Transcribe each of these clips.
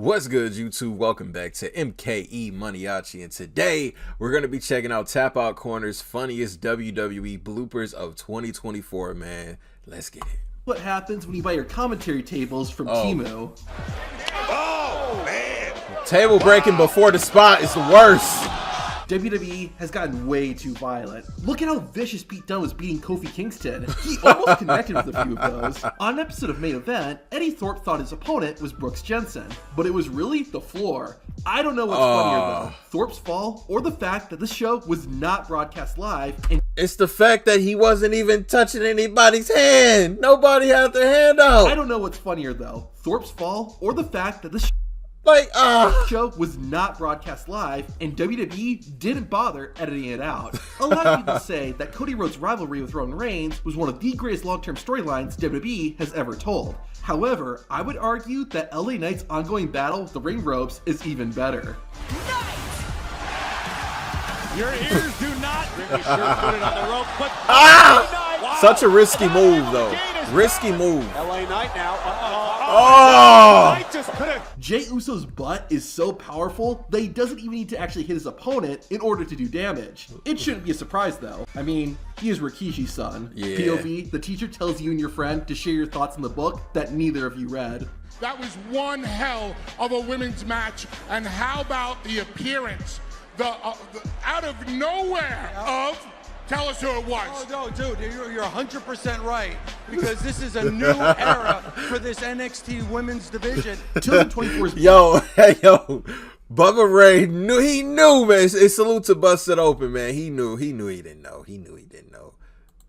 What's good, YouTube? Welcome back to MKE MANIACI, and today we're going to be checking out Tap Out Corner's funniest WWE bloopers of 2024, man. Let's get it. What happens when you buy your commentary tables from Temu? Oh, man. Table breaking before the spot is the worst. WWE has gotten way too violent. Look at how vicious Pete Dunne was beating Kofi Kingston. He almost connected with a few of those. On an episode of Main Event, Eddie Thorpe thought his opponent was Brooks Jensen, but it was really the floor. I don't know what's funnier though, Thorpe's fall or the fact that this show was not broadcast live. And it's the fact that he wasn't even touching anybody's hand. Nobody had their hand out. I don't know what's funnier though, Thorpe's fall or the fact that this show was not broadcast live and WWE didn't bother editing it out. A lot of people say that Cody Rhodes' rivalry with Roman Reigns was one of the greatest long-term storylines WWE has ever told. However, I would argue that LA Knight's ongoing battle with the ring ropes is even better. Your ears do not. Put it on the rope, but wow. Such a risky move, though. Risky move. LA Knight now. Jey Uso's butt is so powerful that he doesn't even need to actually hit his opponent in order to do damage. It shouldn't be a surprise though. I mean, he is Rikishi's son. Yeah. POV, the teacher tells you and your friend to share your thoughts in the book that neither of you read. That was one hell of a women's match. And how about the appearance? The out of nowhere of, tell us who it was. Oh, no, dude, you're 100% right. Because this is a new era for this NXT women's division. 2024's yo, Bubba Ray knew, man. It's salute to Busted Open, man. He knew he didn't know. He didn't know.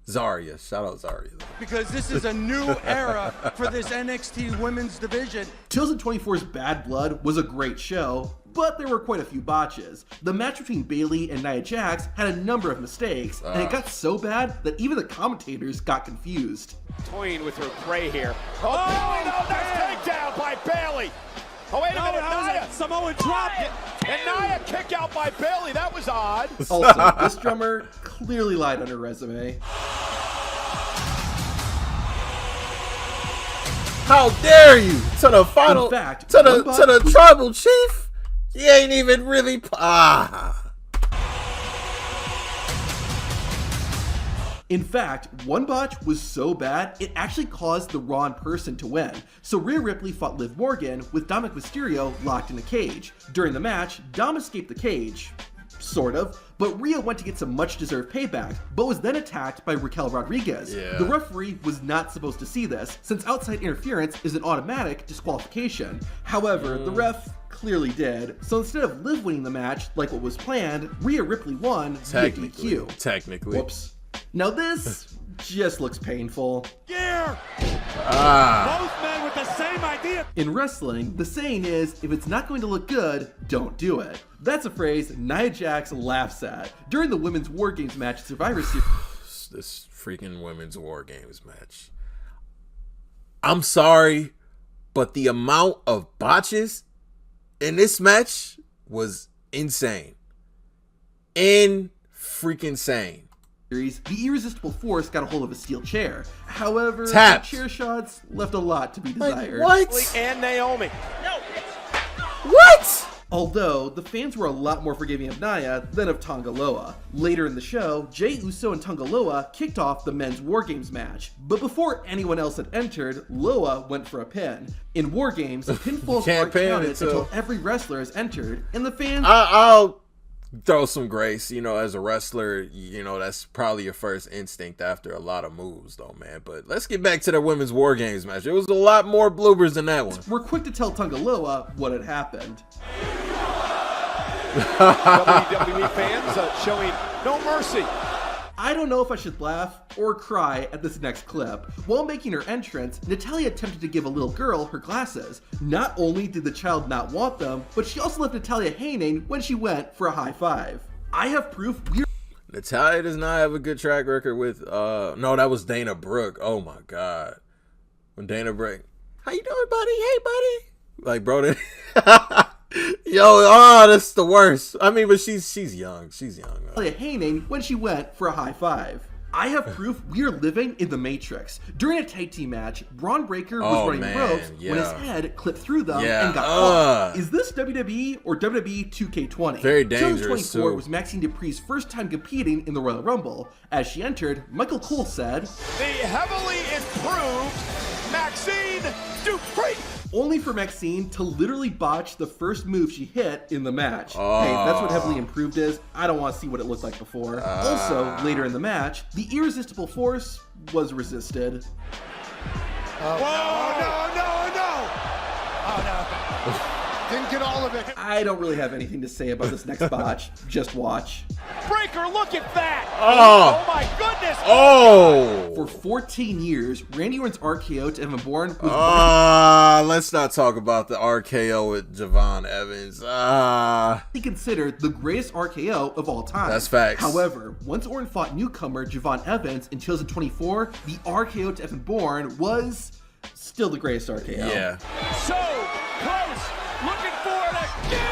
Zarya, shout out Zarya. Because this is a new era for this NXT women's division. 2024's Bad Blood was a great show, but there were quite a few botches. The match between Bayley and Nia Jax had a number of mistakes, and it got so bad that even the commentators got confused. Toying with her prey here. Oh, Bayley, no, that's takedown by Bayley. Oh, wait a minute, Nia. Samoan drop. And Nia kick out by Bayley. That was odd. Also, this drummer clearly lied on her resume. How dare you? To the final, In fact, to the tribal chief? He ain't even really. In fact, one botch was so bad, it actually caused the Raw in person to win. So Rhea Ripley fought Liv Morgan with Dominic Mysterio locked in a cage. During the match, Dom escaped the cage. Sort of, but Rhea went to get some much-deserved payback, but was then attacked by Raquel Rodriguez. Yeah. The referee was not supposed to see this, since outside interference is an automatic disqualification. However, the ref clearly did, so instead of Liv winning the match like what was planned, Rhea Ripley won via DQ. Technically. Whoops. Now this just looks painful. Both men with the same idea. In wrestling, the saying is, if it's not going to look good, don't do it. That's a phrase Nia Jax laughs at during the Women's War Games match at Survivor Series. This freaking Women's War Games match. I'm sorry, but the amount of botches in this match was insane. Freaking sane. The irresistible force got a hold of a steel chair. However, Tapped. the chair shots left a lot to be desired. What? And Naomi. No. What? Although, the fans were a lot more forgiving of Nia than of Tonga Loa. Later in the show, Jey Uso and Tonga Loa kicked off the men's War Games match. But before anyone else had entered, Loa went for a pin. In War Games, pinfalls aren't counted until every wrestler has entered, and the fans... I'll throw some grace, as a wrestler, that's probably your first instinct after a lot of moves though, man. But let's get back to the Women's War Games match. There was a lot more bloopers than that one. We're quick to tell Tonga Loa what had happened. WWE fans showing no mercy. I don't know if I should laugh or cry at this next clip. While making her entrance, Natalya attempted to give a little girl her glasses. Not only did the child not want them, but she also left Natalya hanging when she went for a high five. I have proof Natalya does not have a good track record with, no, that was Dana Brooke. Oh my God. When Dana Brooke, how you doing, buddy? Hey, buddy. Like, bro, yo, that's the worst. I mean, but she's young. She's young. Natalya hanging when she went for a high five. I have proof we are living in the Matrix. During a tag team match, Braun Breaker was running ropes when his head clipped through them and got caught. Is this WWE or WWE 2K20? Very dangerous. 2024 was Maxine Dupri's first time competing in the Royal Rumble. As she entered, Michael Cole said, "The heavily improved Maxine Dupri." Only for Maxine to literally botch the first move she hit in the match. Hey, if that's what heavily improved is, I don't want to see what it looked like before. Also, later in the match, the irresistible force was resisted. Whoa, no. Oh, no. Didn't get all of it. I don't really have anything to say about this next botch. Just watch. Breaker, look at that. Oh my goodness. Oh. For 14 years, Randy Orton's RKO to Evan Bourne was let's not talk about the RKO with Javon Evans. considered the greatest RKO of all time. That's facts. However, once Orton fought newcomer Javon Evans in 2024, the RKO to Evan Bourne was still the greatest RKO. Yeah. So close. Looking for it again.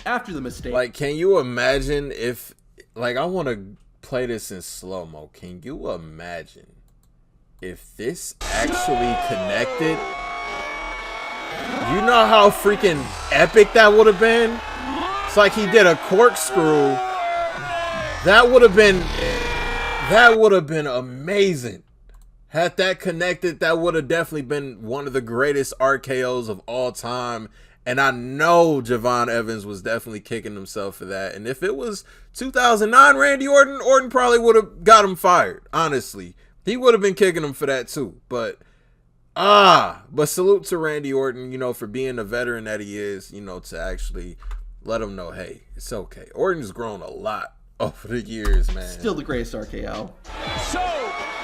After the mistake. Like, can you imagine if, like, I want to play this in slow-mo. Can you imagine if this actually connected? You know how freaking epic that would have been? It's like he did a corkscrew. That would have been amazing. Had that connected, that would have definitely been one of the greatest RKOs of all time. And I know Javon Evans was definitely kicking himself for that. And if it was 2009 Randy Orton probably would have got him fired. Honestly, he would have been kicking him for that too. But salute to Randy Orton, you know, for being the veteran that he is, you know, to actually let him know, hey, it's okay. Orton's grown a lot over the years, man. Still the greatest RKO. So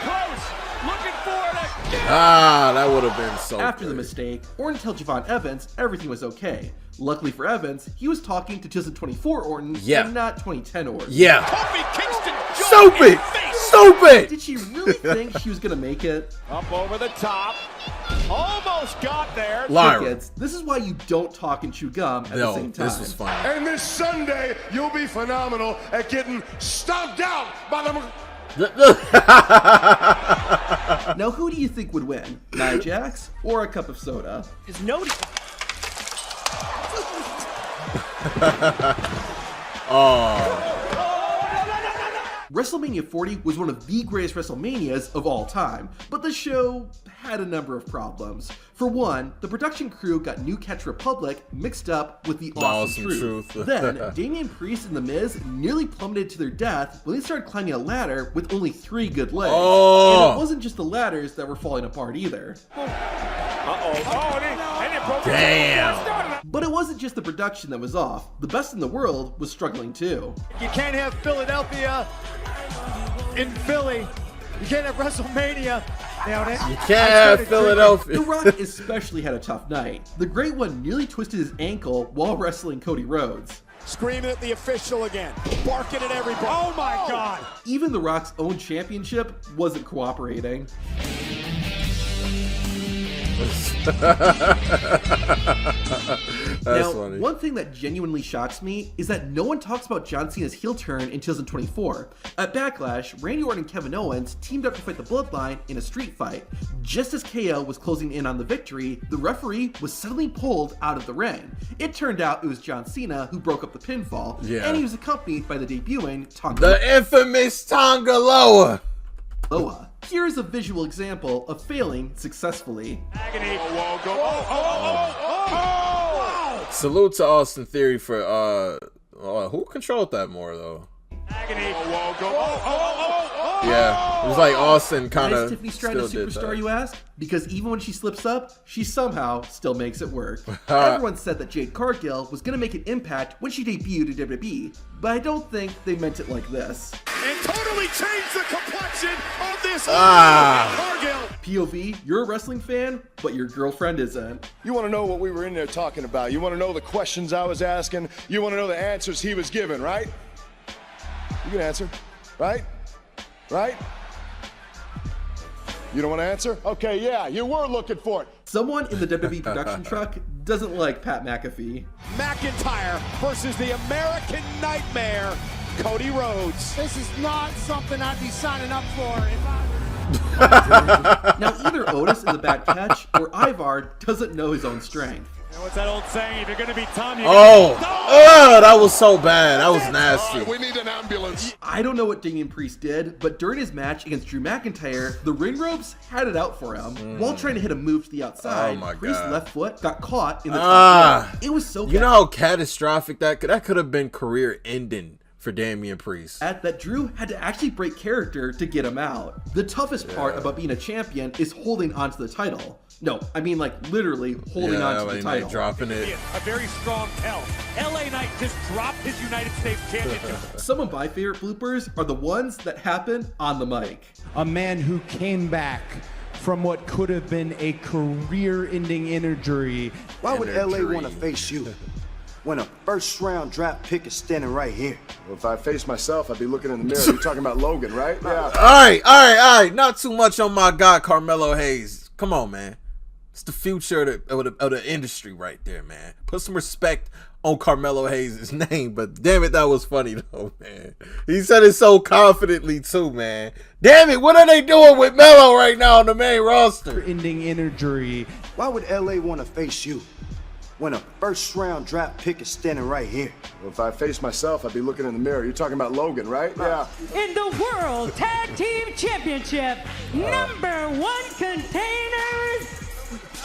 close. Looking for it again. That would have been so After good. the mistake, Orton told Javon Evans everything was okay. Luckily for Evans, he was talking to 2024 Orton and not 2010 Orton. Yeah. Kofi Kingston. Stupid. Stupid. Did she really think she was going to make it? Up over the top. Almost got there. Lyra. Kids, this is why you don't talk and chew gum at the same time. This was fun. And this Sunday, you'll be phenomenal at getting stomped out by the... Now, who do you think would win? Nia Jax or a cup of soda? Is nobody. WrestleMania 40 was one of the greatest WrestleManias of all time, but the show had a number of problems. For one, the production crew got New Catch Republic mixed up with the Awesome Truth. Then, Damian Priest and The Miz nearly plummeted to their death when they started climbing a ladder with only 3 good legs. And it wasn't just the ladders that were falling apart either. Damn. But it wasn't just the production that was off. The Best in the World was struggling too. You can't have Philadelphia in Philly. You can't have WrestleMania. You can't have Philadelphia. The Rock especially had a tough night. The Great One nearly twisted his ankle while wrestling Cody Rhodes. Screaming at the official again. Barking at everybody. Oh my God. Even The Rock's own championship wasn't cooperating. That's now, funny. One thing that genuinely shocks me is that no one talks about John Cena's heel turn in 2024. At Backlash, Randy Orton and Kevin Owens teamed up to fight the Bloodline in a street fight. Just as KO was closing in on the victory, the referee was suddenly pulled out of the ring. It turned out it was John Cena who broke up the pinfall, and he was accompanied by the debuting Tonga. The infamous Tonga Loa. Here's a visual example of failing successfully. Agony. Salute to Austin Theory for who controlled that more though? Agony. Yeah, it was like Austin kind Why is of Tiffany Stratton a superstar, you ask? Because even when she slips up, she somehow still makes it work. Everyone said that Jade Cargill was going to make an impact when she debuted at WWE, but I don't think they meant it like this. And totally changed the complexion of this Cargill. POV, you're a wrestling fan, but your girlfriend isn't. You want to know what we were in there talking about. You want to know the questions I was asking. You want to know the answers he was giving, right? You can answer, right? Right? You don't want to answer? Okay, yeah, you were looking for it. Someone in the WWE production truck doesn't like Pat McAfee. McIntyre versus the American Nightmare, Cody Rhodes. This is not something I'd be signing up for if I... Now, either Otis is a bad catch, or Ivar doesn't know his own strength. And what's that old saying? If you're going to be Tom, you're that was so bad. That was nasty. We need an ambulance. I don't know what Damian Priest did, but during his match against Drew McIntyre, the ring ropes had it out for him. While trying to hit a move to the outside, Priest's left foot got caught in the top rope. It was so bad. You know how catastrophic that could have been career ending for Damian Priest. That Drew had to actually break character to get him out. The toughest part about being a champion is holding onto the title. No, I mean like literally holding onto the title. Dropping it. a very strong tell. LA Knight just dropped his United States Championship. Some of my favorite bloopers are the ones that happen on the mic. A man who came back from what could have been a career-ending injury. Why would LA want to face you when a first-round draft pick is standing right here? Well, if I face myself, I'd be looking in the mirror. You're talking about Logan, right? Yeah. All right. Not too much on my guy, Carmelo Hayes. Come on, man. It's the future of the industry right there, man. Put some respect on Carmelo Hayes' name, but damn it, that was funny though, man. He said it so confidently too, man. Damn it, what are they doing with Melo right now on the main roster? Ending injury. Why would LA want to face you when a first-round draft pick is standing right here? Well, if I face myself, I'd be looking in the mirror. You're talking about Logan, right? Yeah. In the World Tag Team Championship, #1 Containers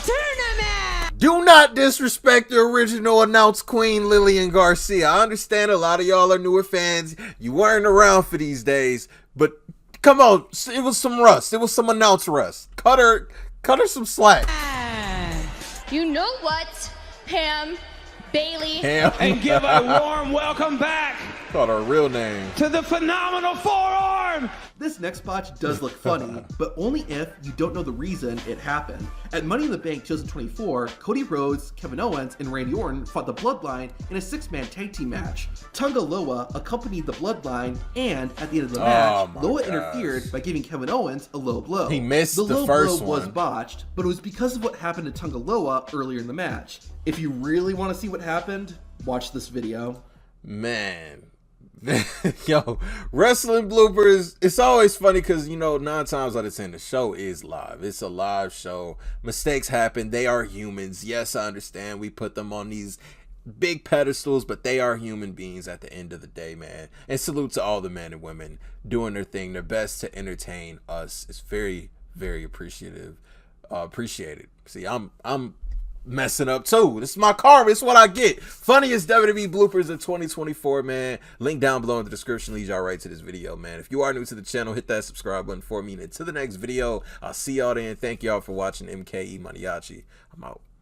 Tournament! Do not disrespect the original announced queen, Lillian Garcia. I understand a lot of y'all are newer fans. You weren't around for these days, but come on, it was some rust. It was some announce rust. Cut her some slack. You know what, Pam Bailey? And give a warm welcome back Called her real name. to the phenomenal forearm. This next botch does look funny, but only if you don't know the reason it happened. At Money in the Bank 2024, Cody Rhodes, Kevin Owens, and Randy Orton fought the Bloodline in a 6-man tag team match. Tonga Loa accompanied the Bloodline, and at the end of the match, Loa interfered by giving Kevin Owens a low blow. He missed the low first blow one. was botched, but it was because of what happened to Tonga Loa earlier in the match. If you really want to see what happened, watch this video. Man. Yo, wrestling bloopers, it's always funny because, 9 times out of 10, the show is live. It's a live show. Mistakes happen. They are humans. Yes, I understand we put them on these big pedestals, but they are human beings at the end of the day, man. And salute to all the men and women doing their thing, their best to entertain us. It's very, very appreciated. See, I'm messing up too. This is my karma. It's what I get. Funniest WWE bloopers of 2024, man. Link down below in the description leads y'all right to this video, man. If you are new to the channel, hit that subscribe button for me. And until the next video, I'll see y'all then. Thank y'all for watching MKE Maniaci. I'm out.